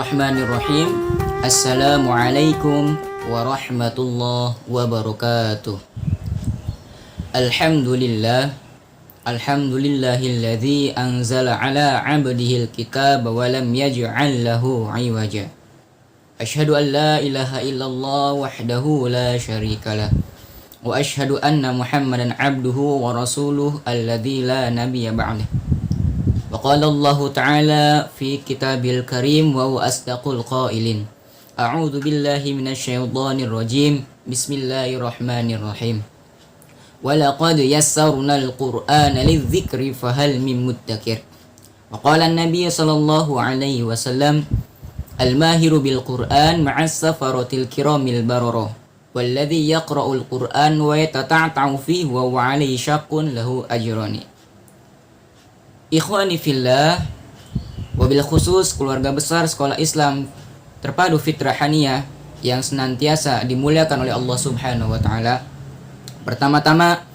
Bismillahirrahmanirrahim. Assalamualaikum warahmatullahi wabarakatuh. Alhamdulillah. Alhamdulillahilladzi anzala ala 'abdihil kitaba wa lam yaj'al lahu 'iwaja. Asyhadu an la ilaha illallah wahdahu la syarikalah. Wa asyhadu anna Muhammadan 'abduhu wa rasuluhu alladzi la nabiyya ba'dah. Wa qala Allah ta'ala fi kitabil karim wa huwa asdaqul qailin. A'udzu billahi minasy syaithanir rajim. Bismillahirrahmanirrahim. Wa laqad yassarnal qur'ana lidzikri fahal min muddakir. Wa qala an-nabiy sallallahu alaihi wasallam al-mahiru bil qur'an ma'as safaratil kiramil bararah walladzi yaqra'ul qur'an wa yatata'u fihi wa huwa 'alaihi syaqqun lahu ajrani. Ikhwani fillah, wabil khusus keluarga besar Sekolah Islam Terpadu Fitrah Haniyah yang senantiasa dimuliakan oleh Allah Subhanahu wa taala. Pertama-tama,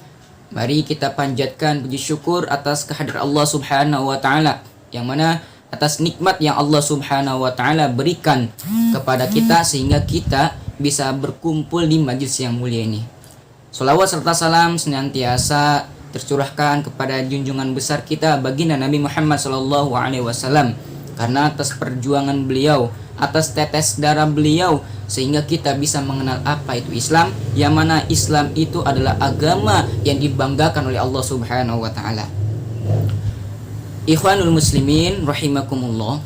mari kita panjatkan puji syukur atas kehadiran Allah Subhanahu wa taala, yang mana atas nikmat yang Allah Subhanahu wa taala berikan kepada kita sehingga kita bisa berkumpul di majlis yang mulia ini. Shalawat serta salam senantiasa tercurahkan kepada junjungan besar kita baginda Nabi Muhammad SAW, karena atas perjuangan beliau, atas tetes darah beliau, sehingga kita bisa mengenal apa itu Islam, yang mana Islam itu adalah agama yang dibanggakan oleh Allah Subhanahu wa taala. Ikhwanul muslimin rahimakumullah.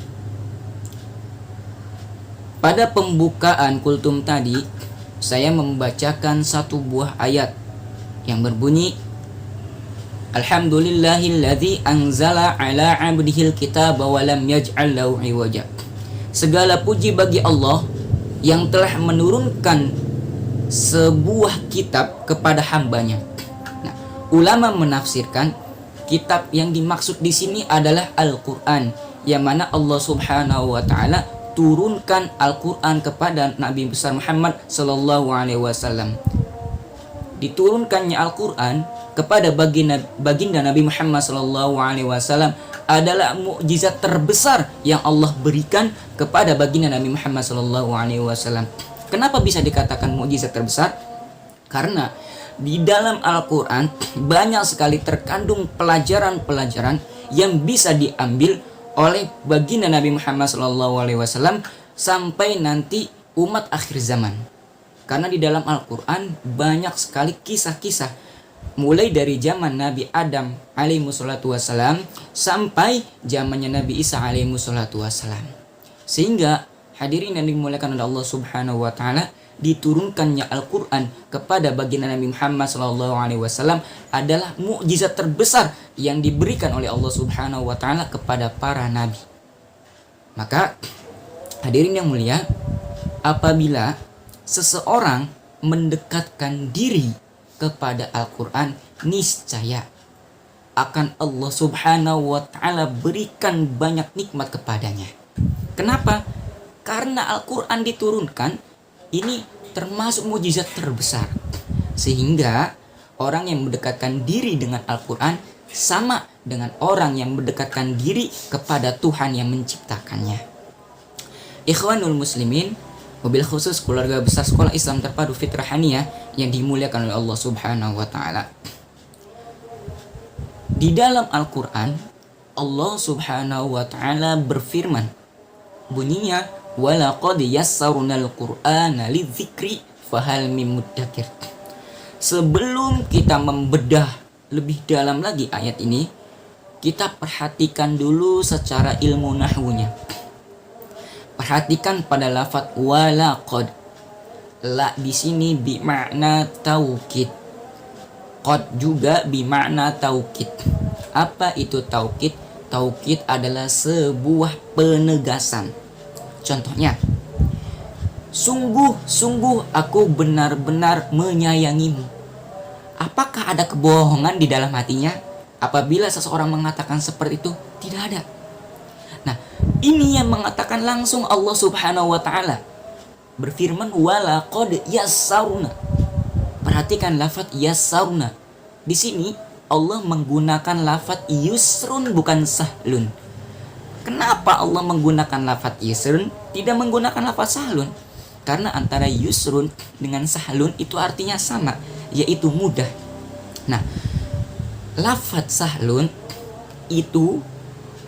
Pada pembukaan kultum tadi, saya membacakan satu buah ayat yang berbunyi Alhamdulillahilladzi anzala ala 'abdihil kitaba wa lam yaj'al lahu 'iwaja. Segala puji bagi Allah yang telah menurunkan sebuah kitab kepada hambanya. Nah, ulama menafsirkan kitab yang dimaksud di sini adalah Al-Qur'an, yang mana Allah Subhanahu wa taala turunkan Al-Qur'an kepada Nabi besar Muhammad sallallahu alaihi wasallam. Diturunkannya Al-Qur'an kepada baginda Nabi Muhammad SAW adalah mukjizat terbesar yang Allah berikan kepada baginda Nabi Muhammad SAW. Kenapa bisa dikatakan mukjizat terbesar? Karena di dalam Al-Quran banyak sekali terkandung pelajaran-pelajaran yang bisa diambil oleh baginda Nabi Muhammad SAW sampai nanti umat akhir zaman. Karena di dalam Al-Quran banyak sekali kisah-kisah mulai dari zaman Nabi Adam alaihi wassalatu wassalam sampai zamannya Nabi Isa alaihi wassalatu wassalam. Sehingga hadirin yang dimuliakan oleh Allah Subhanahu wa taala, diturunkannya Al-Qur'an kepada baginda Nabi Muhammad sallallahu alaihi wasallam adalah mukjizat terbesar yang diberikan oleh Allah Subhanahu wa taala kepada para nabi. Maka hadirin yang mulia, apabila seseorang mendekatkan diri kepada Al-Quran, niscaya akan Allah Subhanahu wa ta'ala berikan banyak nikmat kepadanya. Kenapa? Karena Al-Quran diturunkan, ini termasuk mukjizat terbesar. Sehingga orang yang mendekatkan diri dengan Al-Quran sama dengan orang yang mendekatkan diri kepada Tuhan yang menciptakannya. Ikhwanul muslimin, wabil khusus keluarga besar Sekolah Islam Terpadu Fitrah Haniyah yang dimuliakan oleh Allah Subhanahu wa taala. Di dalam Al-Qur'an Allah Subhanahu wa taala berfirman, bunyinya wa laqad yassarnal qur'ana lidzikri fahal min muddakir. Sebelum kita membedah lebih dalam lagi ayat ini, kita perhatikan dulu secara ilmu nahwunya. Perhatikan pada lafaz walaqad. La di sini bermakna taukid. Qad juga bermakna taukid. Apa itu taukid? Taukid adalah sebuah penegasan. Contohnya, sungguh-sungguh aku benar-benar menyayangimu. Apakah ada kebohongan di dalam hatinya apabila seseorang mengatakan seperti itu? Tidak ada. Nah, ini yang mengatakan langsung Allah Subhanahu wa taala berfirman walaqad yassarna. Perhatikan lafaz yassarna. Di sini Allah menggunakan lafaz yusrun bukan sahlun. Kenapa Allah menggunakan lafaz yusrun, tidak menggunakan lafaz sahlun? Karena antara yusrun dengan sahlun itu artinya sama, yaitu mudah. Nah, lafaz sahlun itu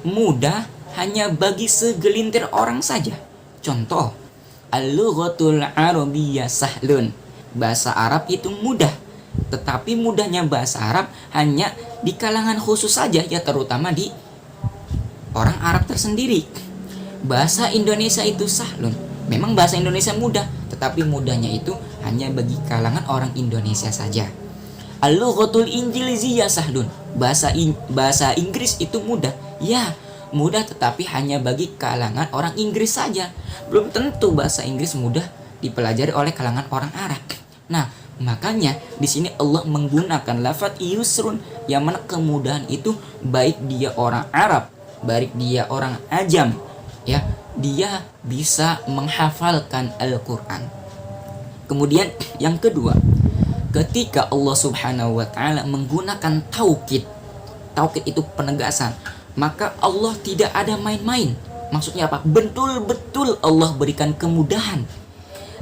mudah hanya bagi segelintir orang saja. Contoh, al-lughatul arabiyyah sahlun. Bahasa Arab itu mudah. Tetapi mudahnya bahasa Arab hanya di kalangan khusus saja, ya terutama di orang Arab tersendiri. Bahasa Indonesia itu sahlun. Memang bahasa Indonesia mudah, tetapi mudahnya itu hanya bagi kalangan orang Indonesia saja. Al-lughatul injiliziyah sahlun. Bahasa Inggris itu mudah. Ya, mudah tetapi hanya bagi kalangan orang Inggris saja. Belum tentu bahasa Inggris mudah dipelajari oleh kalangan orang Arab. Nah, makanya di sini Allah menggunakan lafaz yusrun, yang mana kemudahan itu baik dia orang Arab, baik dia orang ajam, ya, dia bisa menghafalkan Al-Qur'an. Kemudian yang kedua, ketika Allah Subhanahu wa taala menggunakan taukid. Taukid itu penegasan. Maka Allah tidak ada main-main. Maksudnya apa? Betul-betul Allah berikan kemudahan.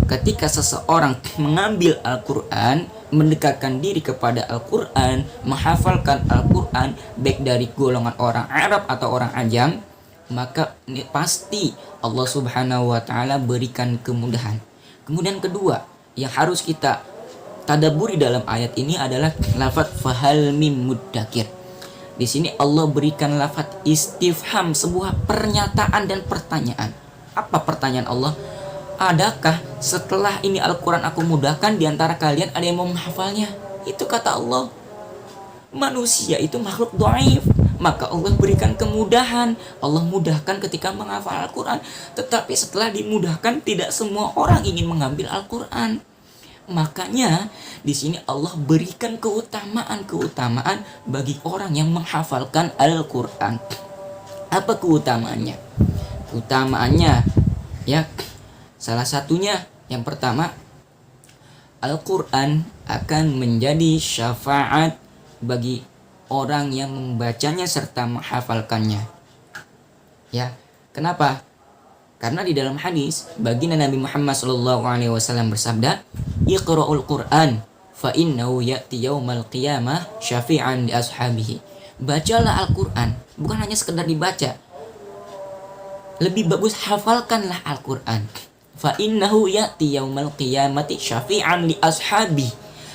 Ketika seseorang mengambil Al-Quran, mendekatkan diri kepada Al-Quran, menghafalkan Al-Quran, baik dari golongan orang Arab atau orang ajam, maka pasti Allah Subhanahu wa taala berikan kemudahan. Kemudian kedua, yang harus kita tadabburi dalam ayat ini adalah lafaz fahal mim muddakir. Di sini Allah berikan lafaz istifham, sebuah pernyataan dan pertanyaan. Apa pertanyaan Allah? Adakah setelah ini Al-Quran aku mudahkan, di antara kalian ada yang mau menghafalnya? Itu kata Allah. Manusia itu makhluk dhaif, maka Allah berikan kemudahan. Allah mudahkan ketika menghafal Al-Quran. Tetapi setelah dimudahkan, tidak semua orang ingin mengambil Al-Quran. Makanya di sini Allah berikan keutamaan bagi orang yang menghafalkan Al-Quran. Apa keutamaannya? Keutamaannya, ya, salah satunya yang pertama, Al-Quran akan menjadi syafaat bagi orang yang membacanya serta menghafalkannya. Ya, kenapa? Karena di dalam hadis baginda Nabi Muhammad SAW bersabda, "Iqra'ul Qur'an fa innahu ya'ti yaumal qiyamah syafi'an li ashabihi." Bacalah Al-Qur'an, bukan hanya sekedar dibaca. Lebih bagus hafalkanlah Al-Qur'an. Fa innahu ya'ti yaumal qiyamati syafi'an li ashabi.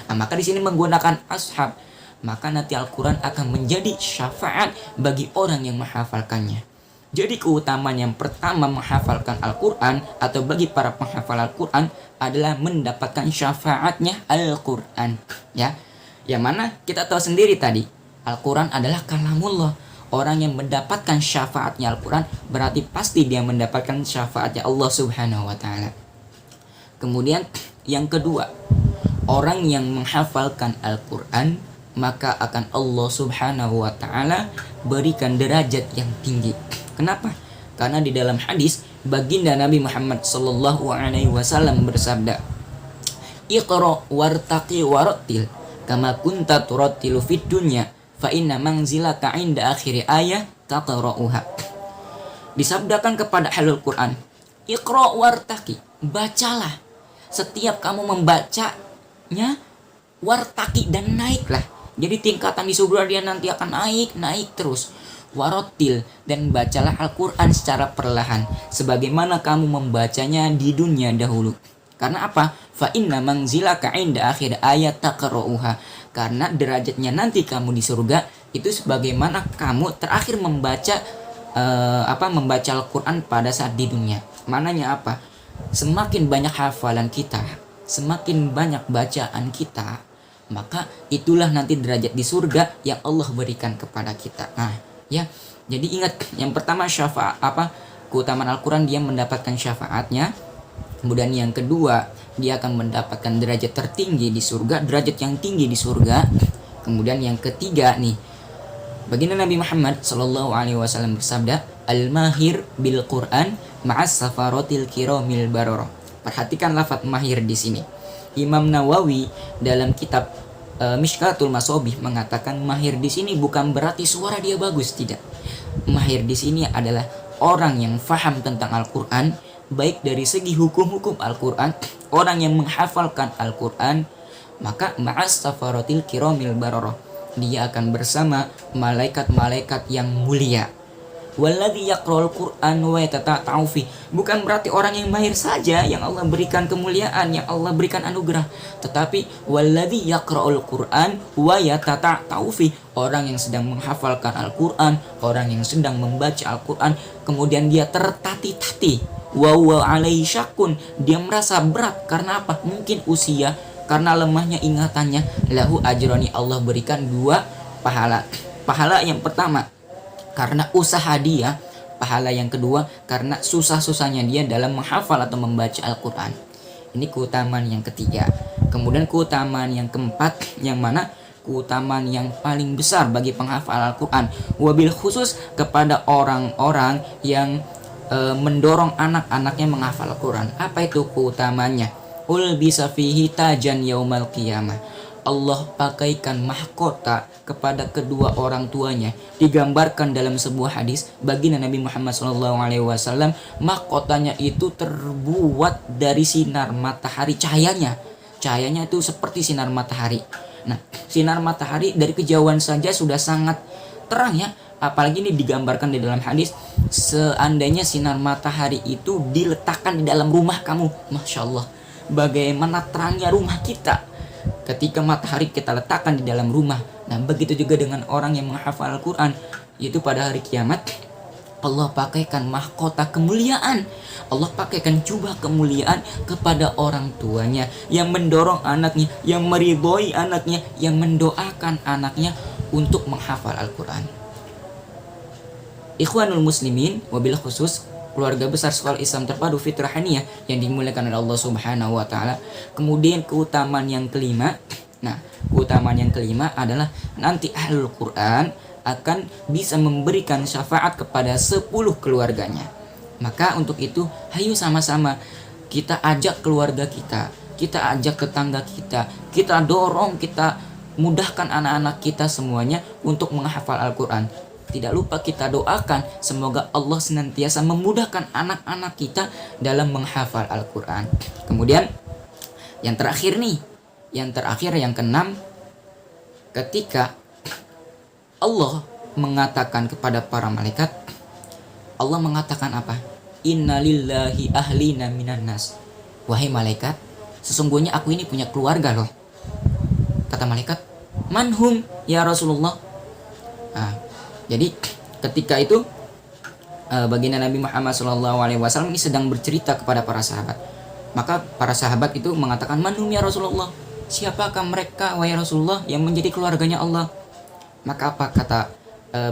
Nah, maka di sini menggunakan ashab. Maka nanti Al-Qur'an akan menjadi syafaat bagi orang yang menghafalkannya. Jadi keutamaan yang pertama menghafalkan Al-Quran atau bagi para penghafal Al-Quran adalah mendapatkan syafaatnya Al-Quran, ya. Yang mana kita tahu sendiri tadi, Al-Quran adalah kalamullah. Orang yang mendapatkan syafaatnya Al-Quran berarti pasti dia mendapatkan syafaatnya Allah Subhanahu wa taala. Kemudian yang kedua, orang yang menghafalkan Al-Quran maka akan Allah Subhanahu wa taala berikan derajat yang tinggi. Kenapa? Karena di dalam hadis baginda Nabi Muhammad sallallahu alaihi wasallam bersabda, "Iqra wartaqi warattil kama kunta turattilu fid dunya fa inna manzilaka 'inda akhir ayah taqra'uha." Disabdakan kepada ahlul Quran, "Iqra wartaqi," bacalah. Setiap kamu membacanya, wartaqi, dan naiklah. Jadi tingkatan di surga dia nanti akan naik terus. Warotil, dan bacalah Al-Quran secara perlahan sebagaimana kamu membacanya di dunia dahulu. Karena apa? Fa inna manzilaka 'inda akhir ayat taqra'uha. Karena derajatnya nanti kamu di surga itu sebagaimana kamu terakhir membaca membaca Al-Quran pada saat di dunia. Mananya apa? Semakin banyak hafalan kita, semakin banyak bacaan kita, maka itulah nanti derajat di surga yang Allah berikan kepada kita. Nah, ya, jadi ingat, yang pertama syafaat, keutamaan Al-Quran, dia mendapatkan syafaatnya. Kemudian yang kedua, dia akan mendapatkan derajat tertinggi di surga, derajat yang tinggi di surga. Kemudian yang ketiga nih, baginda Nabi Muhammad sallallahu alaihi wasallam bersabda, "Al-mahir bil Quran ma'as safaratil kiramil bararah." Perhatikan lafaz mahir di sini. Imam Nawawi dalam kitab Mishkatul Masabih mengatakan mahir di sini bukan berarti suara dia bagus, tidak. Mahir di sini adalah orang yang faham tentang Al-Quran, baik dari segi hukum-hukum Al-Quran, orang yang menghafalkan Al-Quran, maka ma'as safaratil kiramil bararah, dia akan bersama malaikat-malaikat yang mulia. Walladzi yaqra'ul Qur'an wa yatata'u fi, bukan berarti orang yang mahir saja yang Allah berikan kemuliaan, yang Allah berikan anugerah, tetapi walladzi yaqra'ul Qur'an wa yatata'u fi, orang yang sedang menghafalkan Al-Qur'an, orang yang sedang membaca Al-Qur'an, kemudian dia tertatih-tatih, wa huwa alaihi syaqqun, dia merasa berat karena apa? Mungkin usia, karena lemahnya ingatannya, lahu ajrani, Allah berikan 2 pahala. Pahala yang pertama karena usaha dia, pahala yang kedua karena susah-susahnya dia dalam menghafal atau membaca Al-Quran. Ini keutamaan yang ketiga. Kemudian keutamaan yang keempat, yang mana keutamaan yang paling besar bagi penghafal Al-Quran, wabil khusus kepada orang-orang yang mendorong anak-anaknya menghafal Al-Quran. Apa itu keutamanya? Ul bisa fihi tajan yaumal qiyamah, Allah pakaikan mahkota kepada kedua orang tuanya. Digambarkan dalam sebuah hadis baginda Nabi Muhammad SAW, mahkotanya itu terbuat dari sinar matahari, cahayanya itu seperti sinar matahari. Nah, sinar matahari dari kejauhan saja sudah sangat terang ya, apalagi ini digambarkan di dalam hadis, seandainya sinar matahari itu diletakkan di dalam rumah kamu, Masya Allah, bagaimana terangnya rumah kita ketika matahari kita letakkan di dalam rumah. Nah, begitu juga dengan orang yang menghafal Al-Quran, yaitu pada hari kiamat Allah pakaikan mahkota kemuliaan, Allah pakaikan jubah kemuliaan kepada orang tuanya yang mendorong anaknya, yang meridhoi anaknya, yang mendoakan anaknya untuk menghafal Al-Quran. Ikhwanul muslimin, wabil khusus keluarga besar Sekolah Islam Terpadu Fitrah Haniyah yang dimuliakan oleh Allah Subhanahu wa taala. Kemudian keutamaan yang kelima. Nah, keutamaan yang kelima adalah nanti ahlul Quran akan bisa memberikan syafaat kepada 10 keluarganya. Maka untuk itu, hayu sama-sama kita ajak keluarga kita ajak tetangga kita dorong, kita mudahkan anak-anak kita semuanya untuk menghafal Al-Quran. Tidak lupa kita doakan semoga Allah senantiasa memudahkan anak-anak kita dalam menghafal Al-Quran. Kemudian yang terakhir nih, yang keenam, ketika Allah mengatakan kepada para malaikat, Allah mengatakan apa? Innalillahi ahlina minan nas. Wahai malaikat, sesungguhnya aku ini punya keluarga loh. Kata malaikat, manhum ya Rasulullah. Jadi ketika itu baginda Nabi Muhammad SAW ini sedang bercerita kepada para sahabat. Maka para sahabat itu mengatakan, manhum ya Rasulullah, siapakah mereka wahai Rasulullah yang menjadi keluarganya Allah? Maka apa kata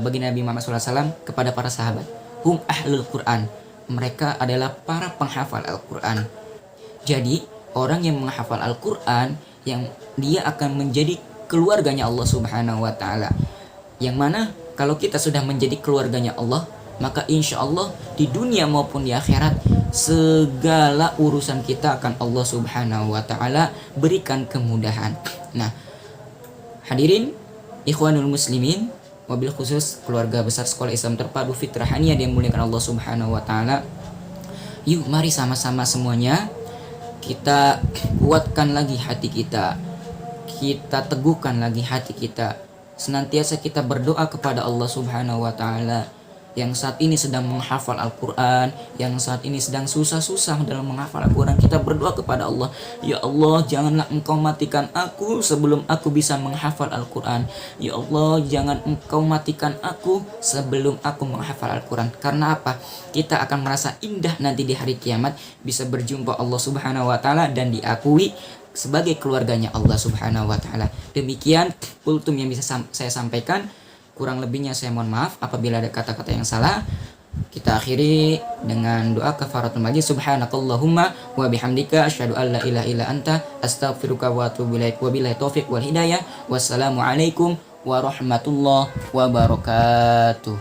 baginda Nabi Muhammad SAW kepada para sahabat? Hum ahlul Quran, mereka adalah para penghafal Al-Quran. Jadi orang yang menghafal Al-Quran, yang dia akan menjadi keluarganya Allah Subhanahu wa taala. Yang mana kalau kita sudah menjadi keluarganya Allah, maka insya Allah di dunia maupun di akhirat segala urusan kita akan Allah Subhanahu wa taala berikan kemudahan. Nah, hadirin ikhwanul muslimin, wabil khusus keluarga besar Sekolah Islam Terpadu Fitrah Haniyah yang dimuliakan Allah Subhanahu wa taala. Yuk mari sama-sama semuanya kita kuatkan lagi hati kita. Kita teguhkan lagi hati kita. Senantiasa kita berdoa kepada Allah Subhanahu wa taala yang saat ini sedang menghafal Al-Quran, yang saat ini sedang susah-susah dalam menghafal Al-Quran. Kita berdoa kepada Allah, ya Allah, janganlah Engkau matikan aku sebelum aku bisa menghafal Al-Quran. Ya Allah, jangan Engkau matikan aku sebelum aku menghafal Al-Quran. Karena apa? Kita akan merasa indah nanti di hari kiamat bisa berjumpa Allah Subhanahu wa taala dan diakui sebagai keluarganya Allah Subhanahu wa taala. Demikian kultum yang bisa saya sampaikan. Kurang lebihnya saya mohon maaf apabila ada kata-kata yang salah. Kita akhiri dengan doa kafaratul majlis. Subhanakallahumma wa bihamdika asyhadu an la ilaha illa anta astaghfiruka wa atubu ilaik. Wabillahi taufik wal hidayah. Wassalamualaikum warahmatullahi wabarakatuh.